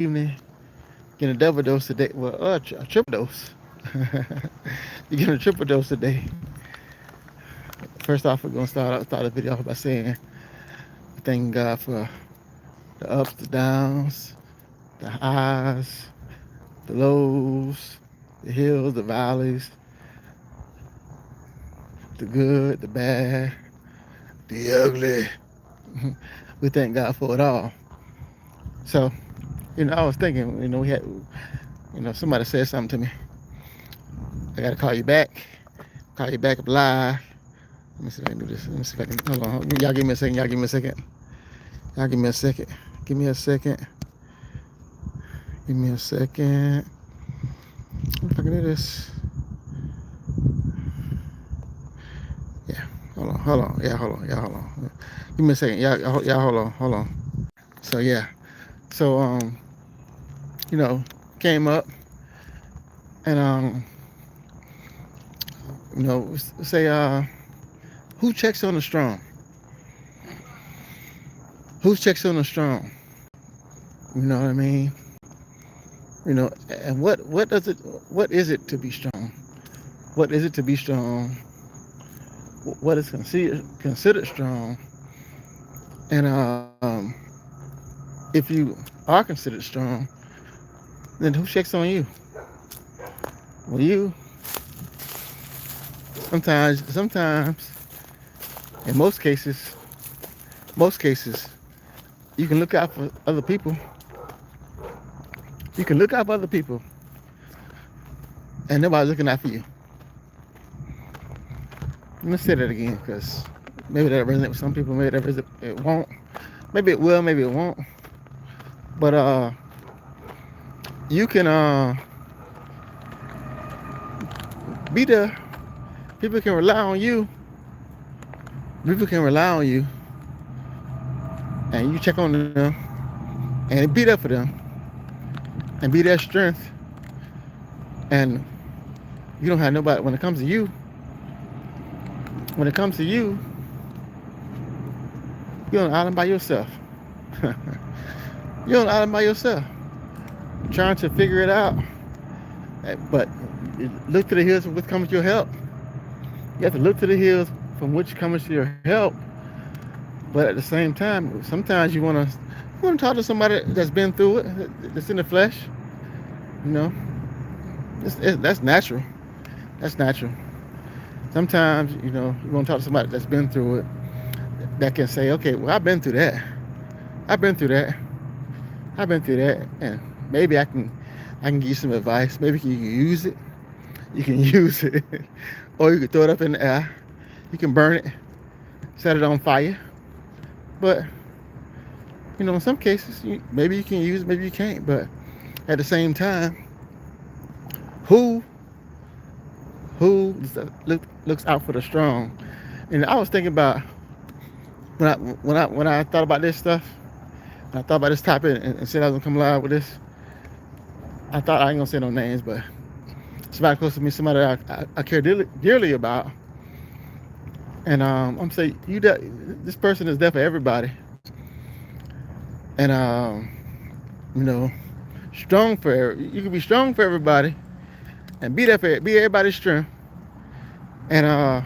evening, getting a double dose today. Well, a triple dose. You're getting a triple dose today. First off, we're gonna start the video off by saying thank God for the ups, the downs, the highs, the lows, the hills, the valleys, the good, the bad, the ugly. We thank God for it all. So, I was thinking, somebody said something to me. I gotta call you back up live. Let me see if I can do this. Let me see if I can. Hold on. Y'all give me a second. Y'all give me a second. Y'all give me a second. Give me a second. Give me a second. If I can do this. Yeah. Hold on. Hold on. Yeah. Hold on. Yeah. Hold on. Give me a second. Y'all. Hold on. Hold on. So yeah. So came up and say who checks on the strong? Who checks on the strong? You know what I mean? And what is it to be strong? What is it to be strong? What is considered strong? And if you are considered strong, then who checks on you? Well, you sometimes, in most cases, you can look out for other people. You can look out for other people, and nobody's looking out for you. Let me say that again, because maybe that resonates with some people, maybe it won't. Maybe it will, maybe it won't. But you can be there. People can rely on you. People can rely on you, and you check on them, and be there for them, and be their strength. And you don't have nobody when it comes to you. When it comes to you, you're on an island by yourself. You're on an island by yourself, trying to figure it out. But look to the hills from which comes your help. You have to look to the hills from which comes your help. But at the same time, sometimes you want to talk to somebody that's been through it, that's in the flesh. That's natural. That's natural. Sometimes, you want to talk to somebody that's been through it, that can say, okay, well, I've been through that. I've been through that. I've been through that. And maybe I can give you some advice. Maybe you can use it. You can use it. Or you can throw it up in the air. You can burn it. Set it on fire. But, in some cases, maybe you can use it, maybe you can't. But at the same time, who looks out for the strong? And I was thinking about when I thought about this stuff, when I thought about this topic and said I was gonna come live with this. I thought I ain't gonna say no names, but somebody close to me, somebody I care dearly about, and I'm saying this person is there for everybody, and strong for you can be strong for everybody, and be there for be everybody's strength, and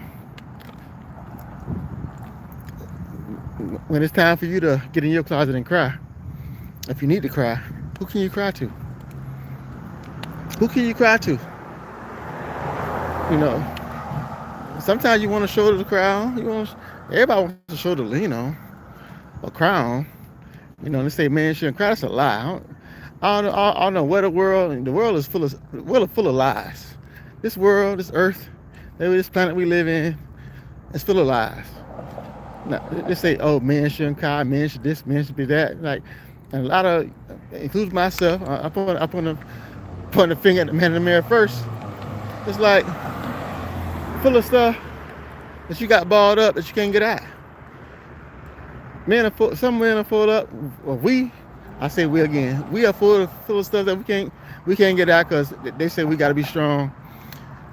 when it's time for you to get in your closet and cry, if you need to cry, who can you cry to? Who can you cry to? Sometimes you want to shoulder the crowd. Everybody wants to shoulder lean on or cry on. They say man shouldn't cry. That's a lie. I don't know where the world is full of lies. This world, this earth, maybe this planet we live in, it's full of lies. Now, they say, oh, men shouldn't cry, men should this, men should be that. And a lot of, includes myself, I point the finger at the man in the mirror first. It's like full of stuff that you got balled up that you can't get out. Some men are full up. Well, I say we again. We are full of stuff that we can't get out because they say we got to be strong,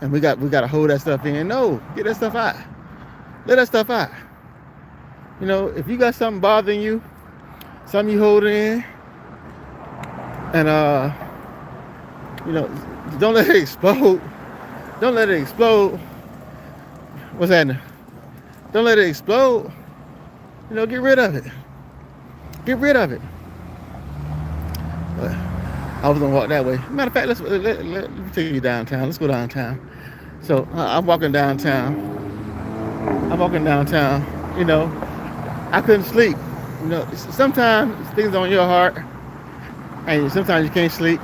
and we got to hold that stuff in. No, get that stuff out. Let that stuff out. If you got something bothering you, something you holding in, And you know, don't let it explode. Don't let it explode. What's happening? Don't let it explode. You know, get rid of it. Get rid of it. But I was gonna walk that way. Matter of fact, let me take you downtown. Let's go downtown. So I'm walking downtown. I'm walking downtown. You know, I couldn't sleep. You know, sometimes things on your heart, and sometimes you can't sleep.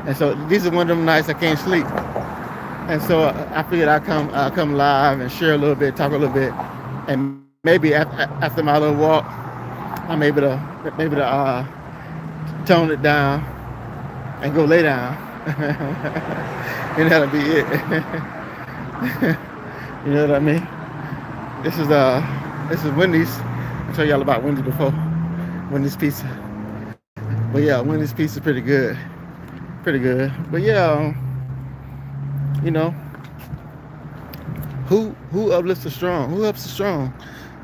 And so these are one of them nights I can't sleep. And so I figured I'd come live and share a little bit, talk a little bit, and maybe after my little walk, I'm able to tone it down and go lay down, and that'll be it. You know what I mean? This is Wendy's. I told y'all about Wendy's before. Wendy's pizza. But yeah, Wendy's pizza pretty good. Pretty good. But yeah, you know, who uplifts the strong? Who helps the strong?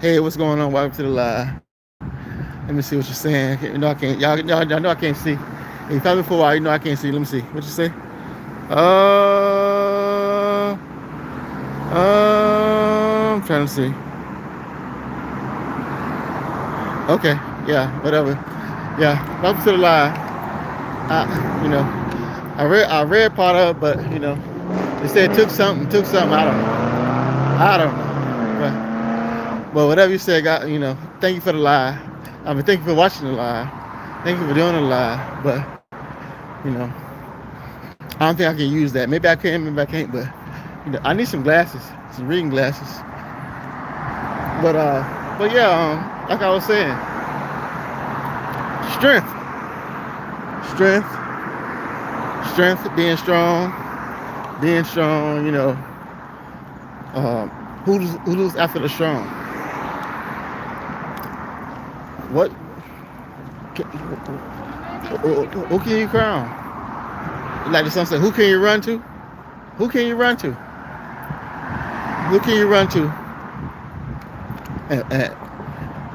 Hey, what's going on? Welcome to the live. Let me see what you're saying. You know I can't. Y'all know I can't see. If you found me for a while, you know I can't see. Let me see. What you say? I'm trying to see. Okay. Yeah. Whatever. Yeah. Welcome to the live. You know, I read part of it, but you know, they said it took something. I don't know. But whatever you said, God, you know, thank you for the live. I mean, thank you for watching the live. Thank you for doing the live. But you know, I don't think I can use that. Maybe I can, maybe I can't. But you know, I need some glasses, some reading glasses. But yeah, like I was saying, strength, being strong. You know, who's after the strong? What? Who can you crown? Like the song said, who can you run to? Who can you run to? Who can you run to?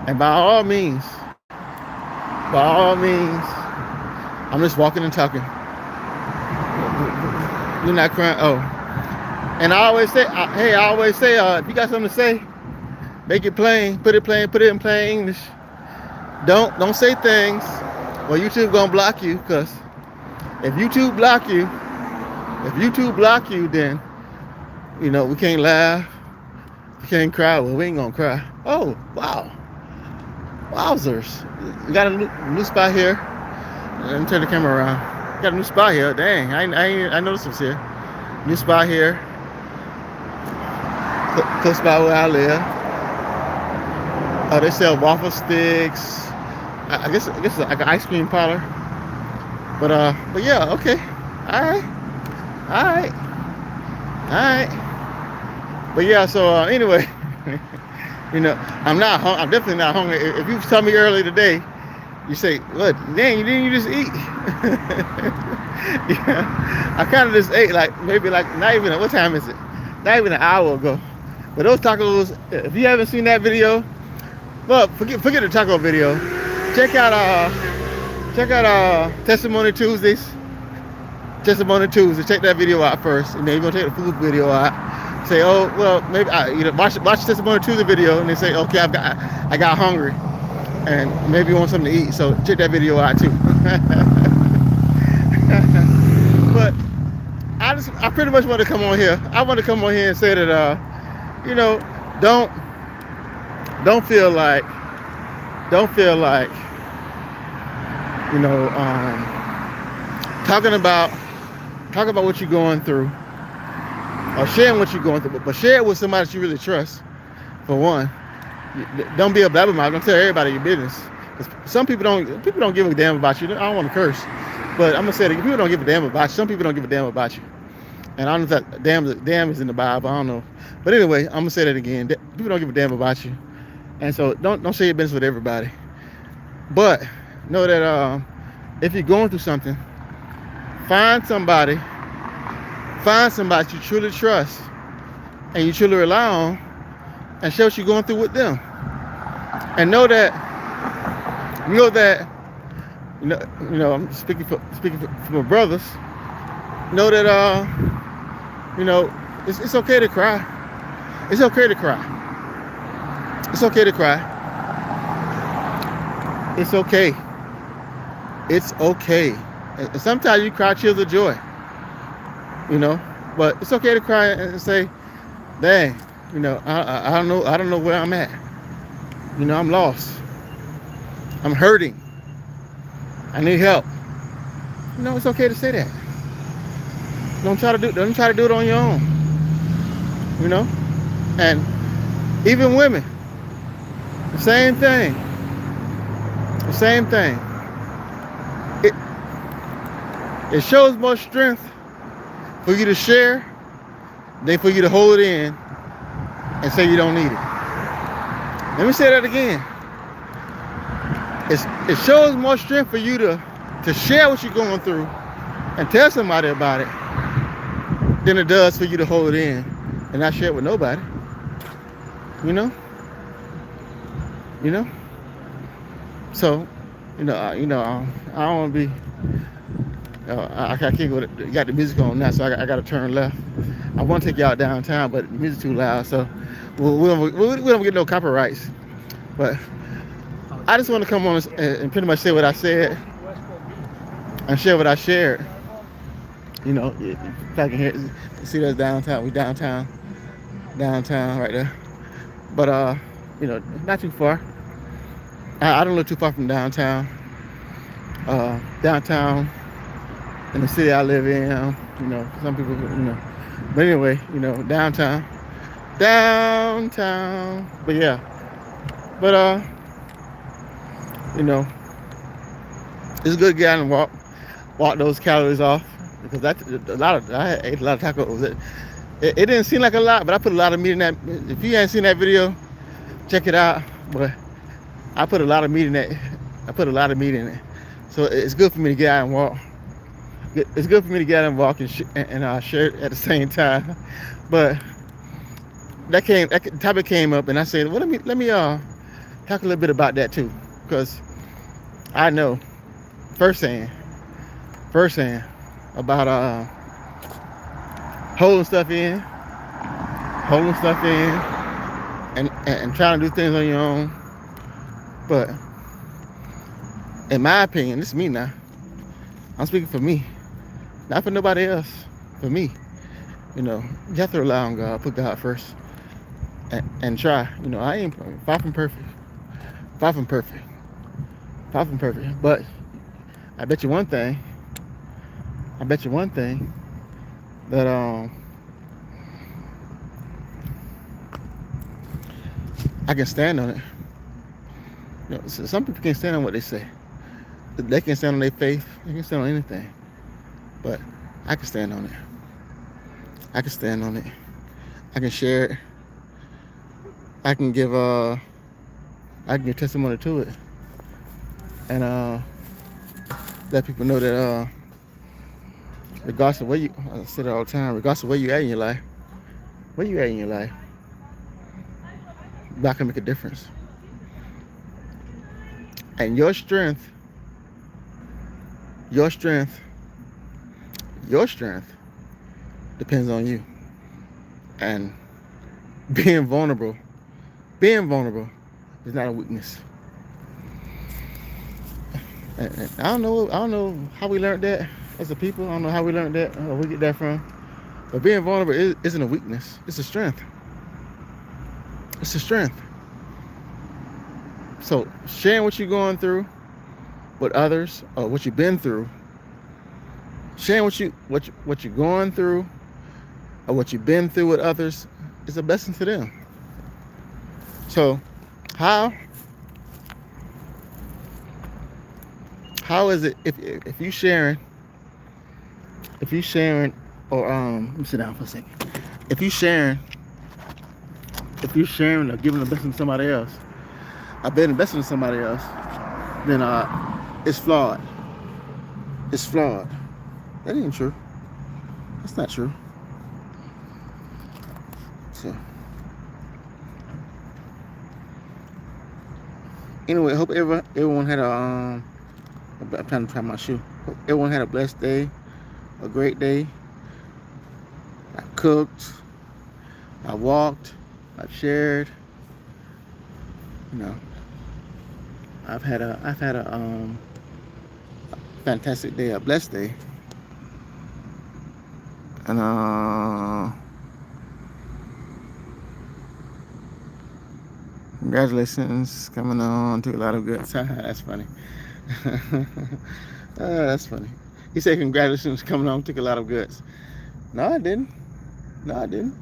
And by all means, I'm just walking and talking. You're not crying. Oh, and I always say, if you got something to say, make it plain. Put it in plain English. Don't say things. Well, YouTube gonna block you, cause if YouTube block you, then you know we can't laugh, we can't cry. Well, we ain't gonna cry. Oh wow, wowzers! We got a new spot here. Let me turn the camera around. Got a new spot here. Dang, I noticed it was here. New spot here. Close by where I live. They sell waffle sticks. I guess it's like an ice cream parlor. But yeah, okay. All right. But yeah, so anyway, you know, I'm definitely not hungry. If you told me earlier today, you say, what, dang, didn't you just eat? Yeah, I kind of just ate maybe not even, what time is it? Not even an hour ago. But those tacos, if you haven't seen that video, well, forget the taco video. Check out Testimony Tuesdays. Check that video out first, and then you're gonna take the food video out. Say, oh well, maybe watch Testimony Tuesday video, and they say, okay, I got hungry, and maybe you want something to eat. So check that video out too. But I pretty much want to come on here. I want to come on here and say that you know, don't feel like you know, talking about what you're going through, or sharing what you're going through, but share it with somebody that you really trust. For one, don't be a blabbermouth. Don't tell everybody your business. Some people don't give a damn about you. I don't want to curse, but I'm gonna say that people don't give a damn about you. Some people don't give a damn about you, and I don't know if that damn is in the Bible. I don't know, but anyway, I'm gonna say that again. People don't give a damn about you, and so don't share your business with everybody. But know that if you're going through something, find somebody you truly trust and you truly rely on, and share what you're going through with them. And know that I'm speaking for my brothers. Know that it's okay to cry. It's okay to cry. It's okay to cry. It's okay. It's okay. And sometimes you cry tears of joy, but it's okay to cry and say, dang, I don't know where I'm at. I'm lost. I'm hurting. I need help. It's okay to say that. Don't try to do it on your own. And even women, the same thing. The same thing. It shows more strength for you to share than for you to hold it in and say you don't need it. Let me say that again. It shows more strength for you to share what you're going through and tell somebody about it than it does for you to hold it in and not share it with nobody. So, I don't want to be. I can't go. You got the music on now, so I got to turn left. I want to take y'all downtown, but the music's too loud, so we don't get no copyrights. But I just want to come on and pretty much say what I said and share what I shared. If I can hear, see that's downtown. We downtown right there. But not too far. I don't live too far from downtown. Downtown in the city I live in, some people, But anyway, downtown. But yeah. But it's good to get out and walk those calories off, because I ate a lot of tacos. It didn't seem like a lot, but I put a lot of meat in that. If you haven't seen that video, check it out. But I put a lot of meat in that. I put a lot of meat in it, so it's good for me to get out and walk. It's good for me to get out and walk and share it at the same time. But that topic came up, and I said, well, let me talk a little bit about that too, because I know firsthand about holding stuff in, and trying to do things on your own. But in my opinion, this is me now. I'm speaking for me, not for nobody else. For me, you have to rely on God, put God first, and try. I ain't far from perfect, but I bet you one thing. That I can stand on it. So some people can't stand on what they say. They can stand on their faith. They can stand on anything. But I can stand on it. I can share it. I can give testimony to it, and let people know that regardless of where you, I say that all the time, regardless of where you at in your life, God can make a difference. And your strength depends on you. And being vulnerable is not a weakness. And I don't know how we learned that as a people. I don't know how we learned that, or where we get that from. But being vulnerable isn't a weakness. It's a strength. So sharing what you're going through with others, or what you've been through, sharing what you're going through, or what you've been through with others, is a blessing to them. So how is it if you sharing, or let me sit down for a second. If you sharing or giving a blessing to somebody else, I've been investing in somebody else, then it's flawed. That ain't true. That's not true. So anyway, I hope everyone had a I'm trying to tie my shoe. Hope everyone had a blessed day, a great day. I cooked, I walked, I've shared. You know, I've had a fantastic day, a blessed day, and congratulations coming on to a lot of good. That's funny. That's funny. He said congratulations coming on took a lot of guts. No, I didn't. No, I didn't.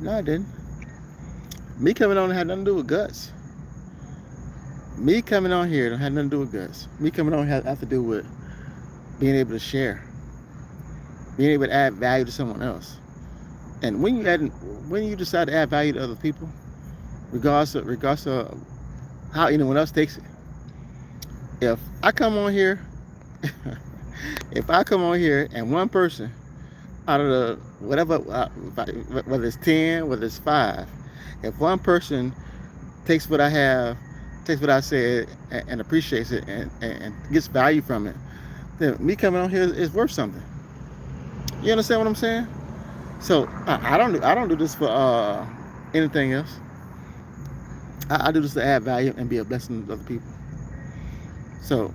No, I didn't. Me coming on had nothing to do with guts. Me coming on here don't have nothing to do with guts. Me coming on have to do with being able to share, being able to add value to someone else. And when you decide to add value to other people, regardless of how anyone else takes it, if I come on here, if I come on here and one person out of the whatever, whether it's 10, whether it's 5, if one person takes what I have, takes what I said, and appreciates it and gets value from it, then me coming on here is worth something. You understand what I'm saying? So I don't do this for anything else. I do this to add value and be a blessing to other people. So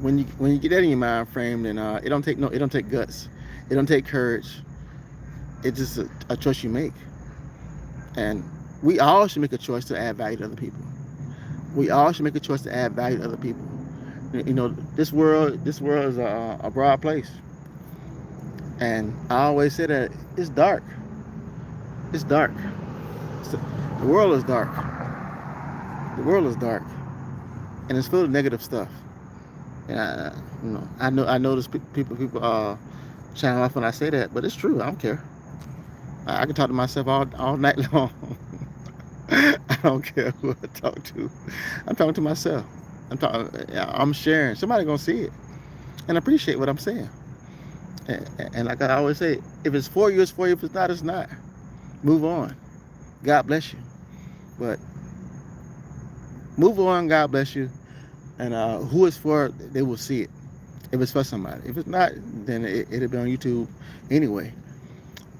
when you get that in your mind frame, then it don't take guts, it don't take courage. It's just a choice you make, and we all should make a choice to add value to other people. We all should make a choice to add value to other people. You know, this world is a broad place, and I always say that it's dark. It's dark. The world is dark. The world is dark, and it's full of negative stuff. And I know this people chime off when I say that, but it's true. I don't care. I can talk to myself all night long. I don't care who I talk to. I'm talking to myself. I'm sharing. Somebody gonna see it and appreciate what I'm saying. And like I always say, if it's for you, it's for you. If it's not, it's not. Move on. God bless you. But move on. God bless you. And who it's for, they will see it. If it's for somebody. If it's not, then it'll be on YouTube anyway.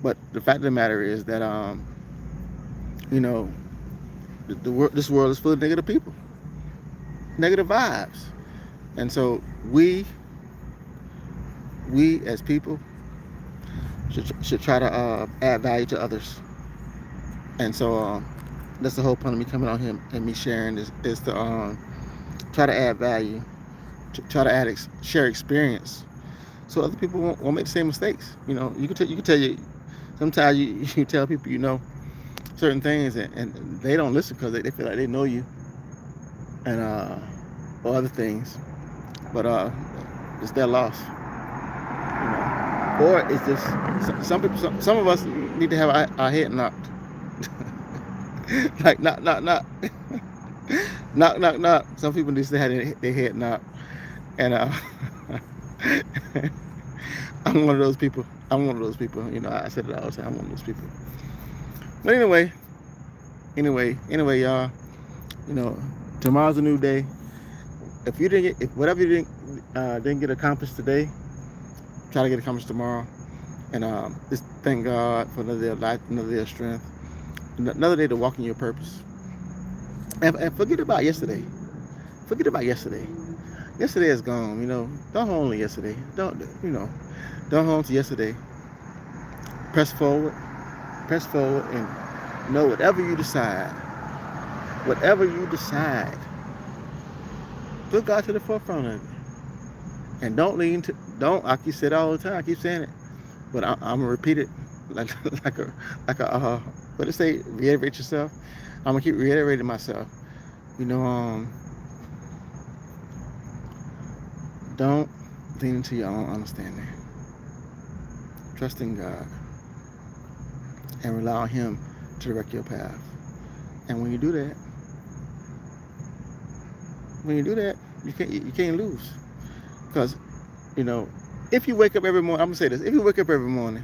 But the fact of the matter is that you know, this world is full of negative people, negative vibes, and so we as people should try to add value to others. And so that's the whole point of me coming on here and me sharing is to try to add value, to try to share experience, so other people won't make the same mistakes. You know, you can tell you sometimes you tell people certain things and they don't listen because they feel like they know you and or other things, but it's their loss. You know, or it's just some of us need to have our head knocked. Like knock knock knock. Some people need to have their head knocked, and I'm one of those people. You know, I said it all the time. I'm one of those people. But anyway, y'all. You know, tomorrow's a new day. If whatever you didn't get accomplished today, try to get accomplished tomorrow. And just thank God for another day of life, another day of strength, another day to walk in your purpose. And forget about yesterday. Yesterday is gone. You know, don't hold on to yesterday. Don't hold on to yesterday. Press forward, and know whatever you decide, put God to the forefront of it. And don't I keep saying it all the time, I keep saying it, but I'm gonna repeat it like a what it say, reiterate yourself. I'm gonna keep reiterating myself. You know, don't lean into your own understanding. Trust in God and rely on Him to direct your path. And when you do that, you can't lose. Because, you know, if you wake up every morning, I'm gonna say this: if you wake up every morning,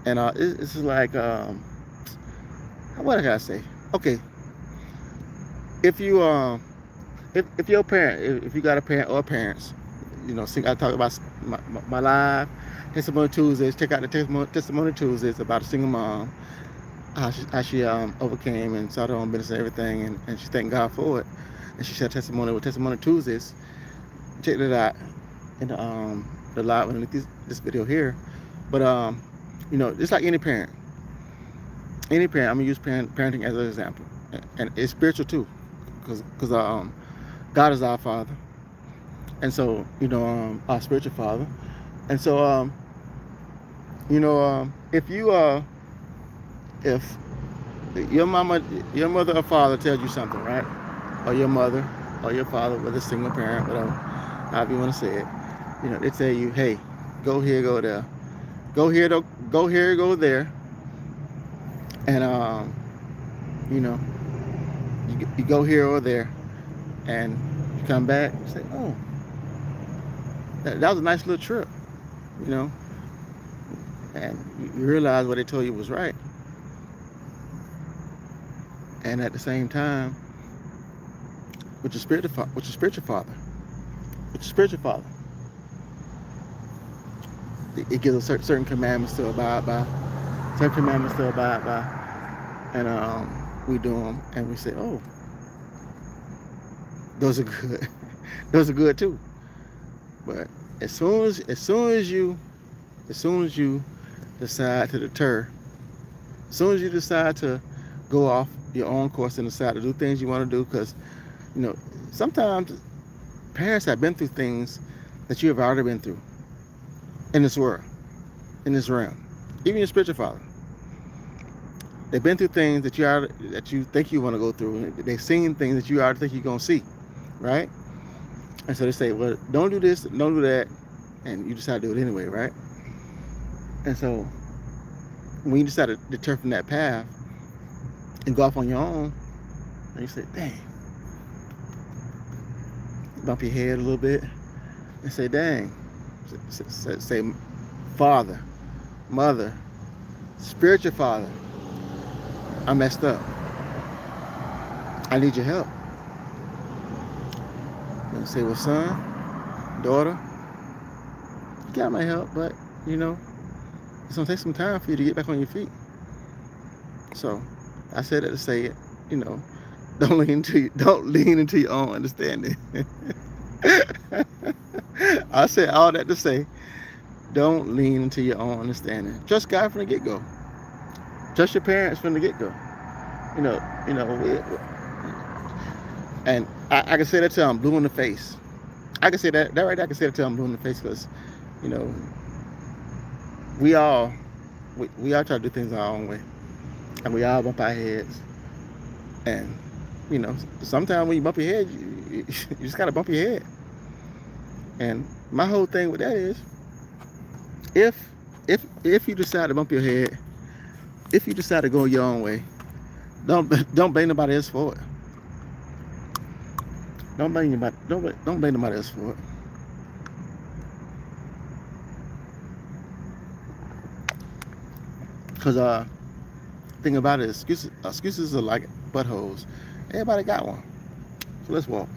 and it's like what I gotta say? Okay, if you if your parent, if you got a parent or parents, see, I talk about my live testimony Tuesdays. Check out the testimony Tuesdays about a single mom, how she overcame and started her own business and everything, and she thanked God for it, and she shared testimony with Testimony Tuesdays. Check that out in the live underneath this video here. But just like any parent, I'm gonna use parenting as an example, and it's spiritual too, because God is our Father, and so our spiritual Father, and so if if your mother or father tells you something, right, or your mother or your father, whether it's single parent, whatever, however you want to say it, they tell you, hey, go here, go there, go here, go here, go there, and you go here or there, and you come back, you say, oh, that was a nice little trip, and you realize what they told you was right. And at the same time, with your spiritual father, it gives us certain commandments to abide by, and we do them, and we say, oh, those are good, those are good too. But as soon as you decide to deter, as soon as you decide to go off your own course and decide to do things you want to do, because sometimes parents have been through things that you have already been through in this world, in this realm. Even your spiritual father, they've been through things that you think you want to go through. They've seen things that you already think you're gonna see, right? And so they say, well, don't do this, don't do that, and you decide to do it anyway, right? And so when you decide to deter from that path and go off on your own, and you say, dang, bump your head a little bit and say, dang, say, father, mother, spiritual father, I messed up, I need your help. And say, well, son, daughter, you got my help, but it's gonna take some time for you to get back on your feet. So I said that to say it, don't lean into your own understanding. I said all that to say, don't lean into your own understanding. Trust God from the get-go. Trust your parents from the get-go. And I can say that till I'm blue in the face. I can say that right there, I can say that till I'm blue in the face, because we all try to do things our own way, and we all bump our heads. And sometimes when you bump your head, you just gotta bump your head. And my whole thing with that is, if you decide to bump your head, if you decide to go your own way, don't blame nobody else for it. Don't blame nobody else for it. Because thing about it is, excuses are like buttholes. Everybody got one. So let's walk.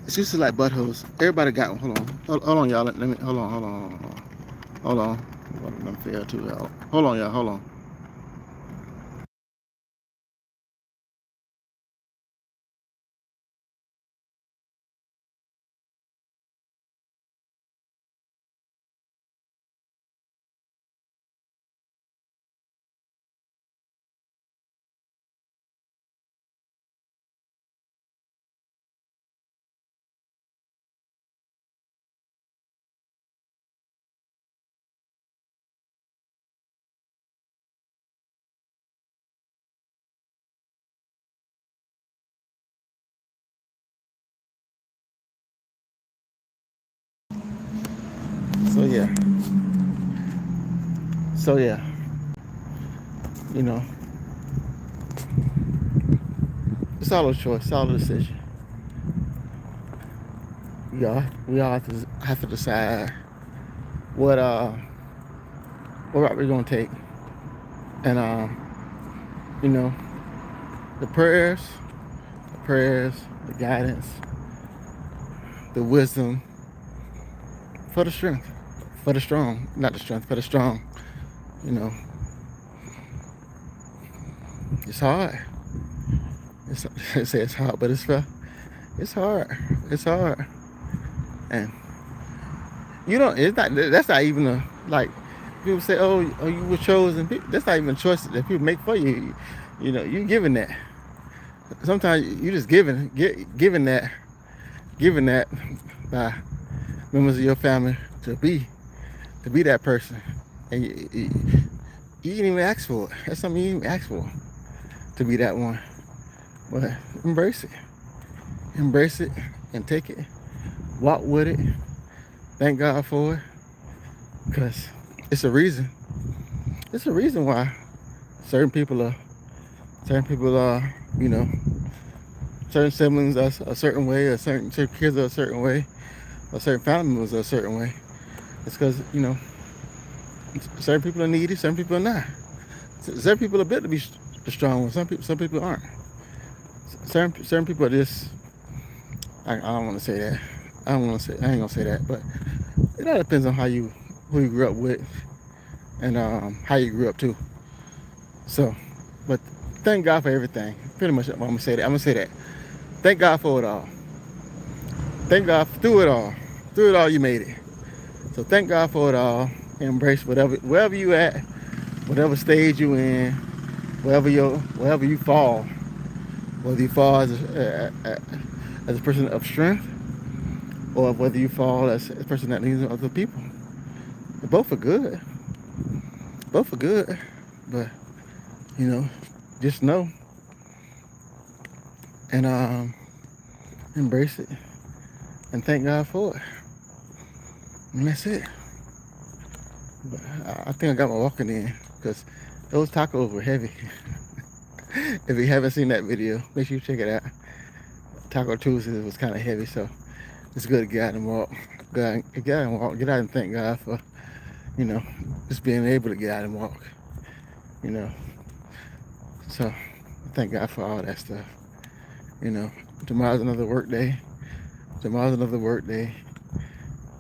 Excuses like buttholes. Everybody got one. Hold on, y'all. Let me. Hold on. Let me figure out too, y'all. Hold on, y'all. Hold on. So yeah, it's all a choice, it's all a decision. We all have to decide what route we're gonna take, and the prayers prayers, the guidance, the wisdom for the strength, for the strong, not the strength, for the strong. You know, it's hard. It's, I say it's hard, but it's fair. It's hard. It's hard. And you don't. It's not. That's not even a like. People say, "Oh, you were chosen." That's not even a choice that people make for you. You know, you giving that. Sometimes you just giving that by members of your family to be that person, and you didn't even ask for it. That's something you didn't even ask for, to be that one. But embrace it, and take it. Walk with it. Thank God for it, because it's a reason. It's a reason why certain people are, you know, certain siblings are a certain way, or certain kids are a certain way, or certain family members are a certain way. It's because, you know, certain people are needy, certain people are not. Certain people are built to be the strong ones. Some people aren't. Certain people are just. I don't want to say that. I ain't gonna say that, but it all depends on who you grew up with, and how you grew up too. So, but thank God for everything. Pretty much, I'm gonna say that. Thank God for it all. Thank God through it all. Through it all, you made it. So thank God for it all. Embrace wherever you at, whatever stage you in, wherever you fall. Whether you fall as a person of strength, or whether you fall as a person that needs other people. Both are good. Both are good. But, you know, just know and embrace it and thank God for it. And that's it. But I think I got my walking in, because those tacos were heavy. If you haven't seen that video, make sure you check it out. Taco Tuesday was kind of heavy, so it's good to get out and walk. Get out and thank God for, you know, just being able to get out and walk. You know, so thank God for all that stuff. You know, tomorrow's another work day.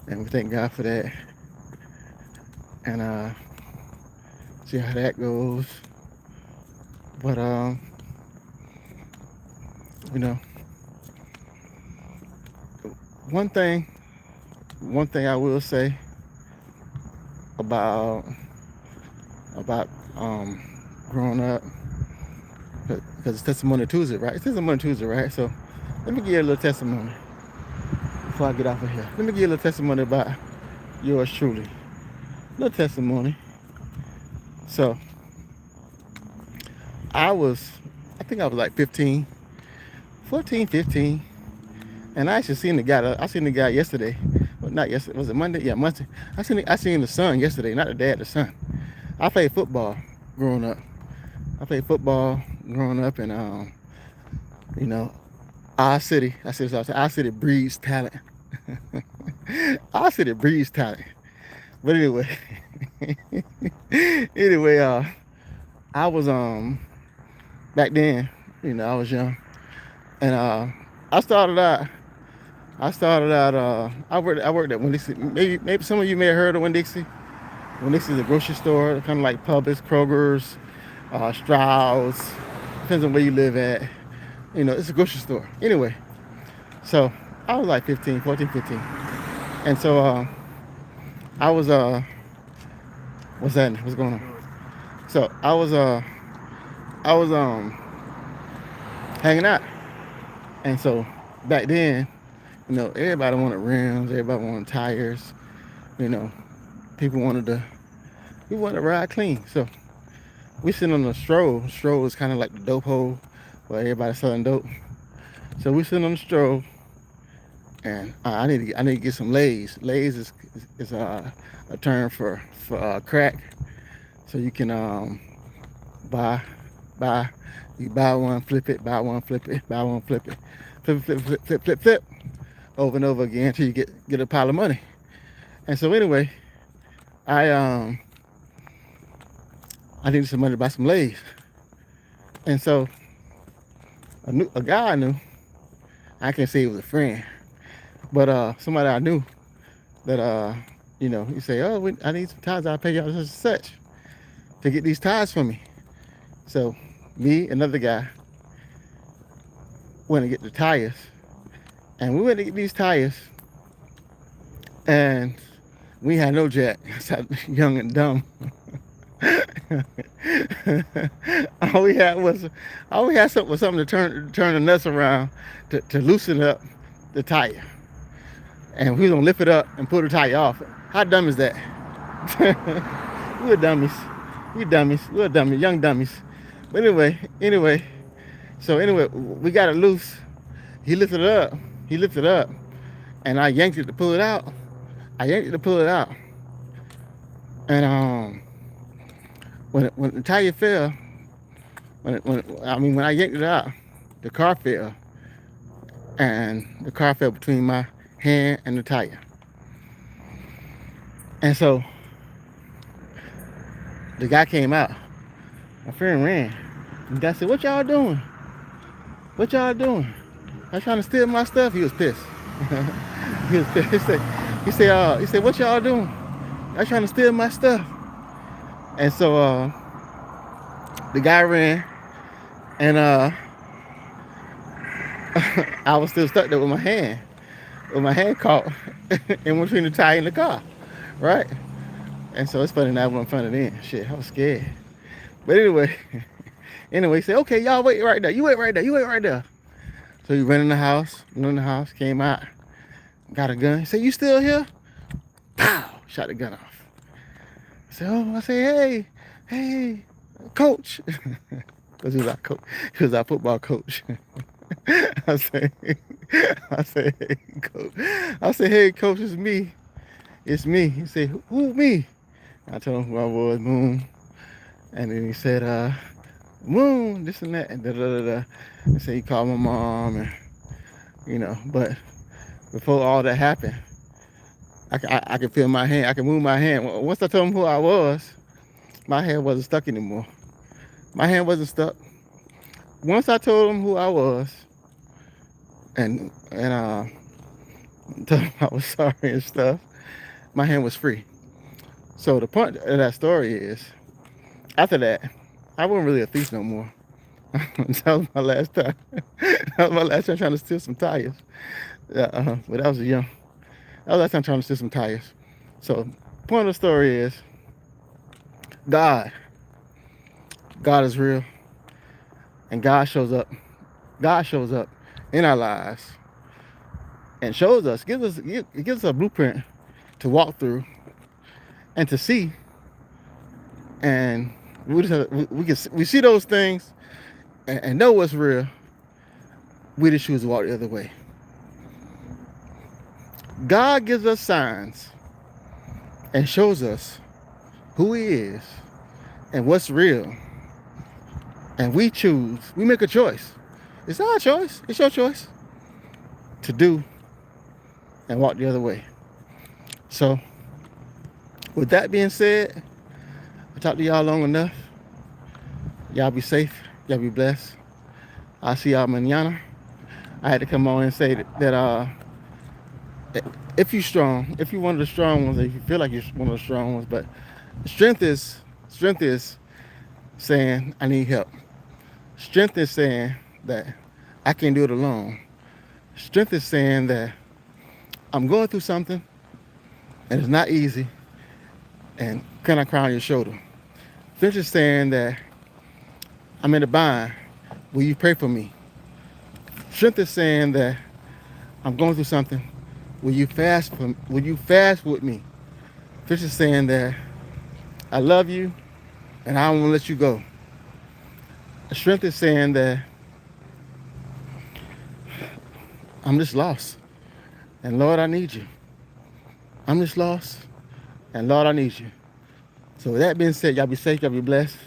And we thank God for that. And see how that goes. But you know, one thing I will say about growing up, because it's Testimony Tuesday, right? It's Testimony Tuesday, right? So let me give you a little testimony before I get off of here. Let me give you a little testimony about yours truly. Little testimony. So I think I was like 14, 15. And I actually seen the guy yesterday. Well, not yesterday. Was it Monday? Yeah, Monday. I seen the son yesterday, not the dad, the son. I played football growing up. And you know, our city. Our city breeds talent. Our city breeds talent. But anyway, I was back then, you know, I was young, and I started out. I worked at Winn-Dixie. Maybe some of you may have heard of Winn-Dixie. Winn-Dixie is a grocery store, kind of like Publix, Kroger's, Strauss. Depends on where you live at. You know, it's a grocery store. Anyway, so I was like 14, 15. And so I was what's that? What's going on? So I was hanging out. And so back then, you know, everybody wanted rims, everybody wanted tires, you know, people wanted to ride clean. So we sitting on the stroll. Stroll is kind of like the dope hole where everybody's selling dope. So we sitting on the stroll, and I need to get some Lays. Lays is a term for crack. So you can buy you buy one, flip it, buy one, flip it, buy one, flip it, flip over and over again until you get a pile of money. And so anyway, I needed some money to buy some Lays. And so a guy I knew, I can't say it was a friend, but somebody I knew that he say, oh, I need some tires. I'll pay y'all such and such to get these tires for me. So me, another guy, went to get the tires, and we went to get these tires, and we had no jack. Young and dumb. all we had was something to turn the nuts around to loosen up the tire, and we was gonna lift it up and pull the tire off. How dumb is that? We're dummies. We dummies. We're dummies, young dummies. But anyway, we got it loose. He lifted it up, and I yanked it to pull it out. And when the tire fell, when I yanked it out, the car fell, and the car fell between my hand and the tire. And so the guy came out. My friend ran. And the guy said, "What y'all doing? What y'all doing? I'm trying to steal my stuff." He was pissed. He was pissed. He said, "What y'all doing? I'm trying to steal my stuff." And so the guy ran, and I was still stuck there with my hand caught in between the tire and the car, right? And so it's funny now when I'm front of them. Shit, I was scared. But anyway, he said, "Okay, y'all wait right there. You wait right there. So he went in the house, came out, got a gun. He said, "You still here?" Pow! Shot the gun off. I said, hey, coach. Because he was our coach. He was our football coach. I said, "Hey, coach." "Hey, coach, it's me. It's me." He said, "Who, me?" I told him who I was, Moon. And then he said, "Moon, this and that," and da-da-da-da. And so he called my mom, and, but before all that happened, I could feel my hand. I could move my hand. Once I told him who I was, my hand wasn't stuck anymore. My hand wasn't stuck. Once I told him who I was, and told him I was sorry and stuff, my hand was free. So the point of that story is, after that, I wasn't really a thief no more. That was my last time. That was my last time trying to steal some tires. But that was the last time trying to steal some tires. So point of the story is, God is real, and God shows up in our lives and gives us a blueprint to walk through and to see, and we see those things and know what's real. We just choose to walk the other way. God gives us signs and shows us who He is and what's real, and we make a choice. It's our choice. It's your choice to do and walk the other way. So with that being said, I talked to y'all long enough. Y'all be safe. Y'all be blessed. I'll see y'all mañana. I had to come on and say that if you're strong, if you're one of the strong ones, if you feel like you're one of the strong ones, but strength is saying I need help. Strength is saying that I can't do it alone. Strength is saying that I'm going through something and it's not easy, and can I cry on your shoulder? Strength is saying that I'm in a bind. Will you pray for me? Strength is saying that I'm going through something. Will you fast with me? Strength is saying that I love you and I don't want to let you go. Strength is saying that I'm just lost, and Lord, I need you. I'm just lost, and Lord, I need you. So with that being said, y'all be safe, y'all be blessed.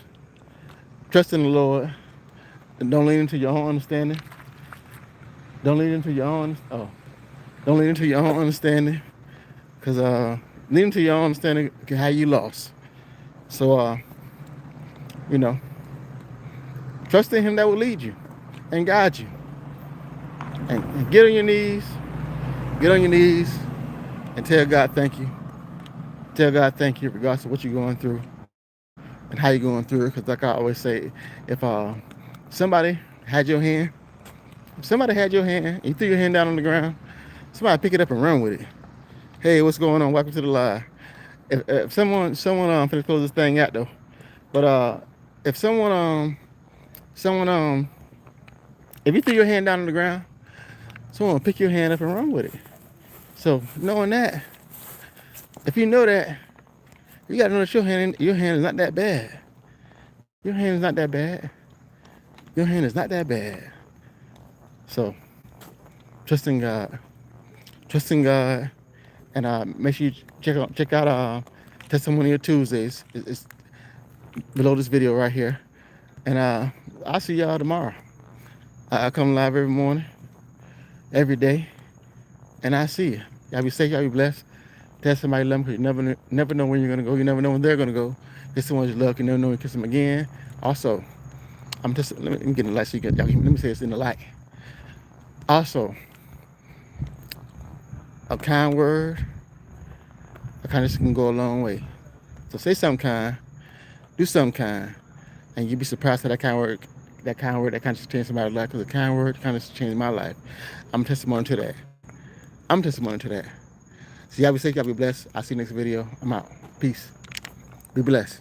Trust in the Lord, and don't lean into your own understanding. Don't lean into your own understanding, because leaning to your own understanding can have you lost. So trust in Him that will lead you and guide you. And get on your knees. Get on your knees and tell God thank you. Tell God thank you regardless of what you're going through and how you're going through it. Because like I always say, if somebody had your hand, if somebody had your hand, you threw your hand down on the ground, somebody pick it up and run with it. Hey, what's going on? Welcome to the live. If someone finna close this thing out though. But if someone if you threw your hand down on the ground, someone will pick your hand up and run with it. So knowing that, if you know that, you gotta know that your hand is not that bad. Your hand is not that bad. Your hand is not that bad. So trusting God, trusting God, and make sure you check out Testimonial Tuesdays. It's below this video right here, and I'll see y'all tomorrow. I come live every morning, every day, and I see you. Y'all be safe, y'all be blessed. Tell somebody love them because you never know when you're gonna go. You never know when they're gonna go. Kiss someone you love, you never know when you kiss them again. Also, let me get in the light so you can, let me say it's in the light. Also, a kind word, a kindness can go a long way. So say something kind, do something kind, and you'd be surprised how that kind of changed somebody's life. Because a kind word kind of changed my life. I'm a testimony to that. I'm a testimony to that. So y'all be safe, y'all be blessed. I'll see you next video. I'm out. Peace. Be blessed.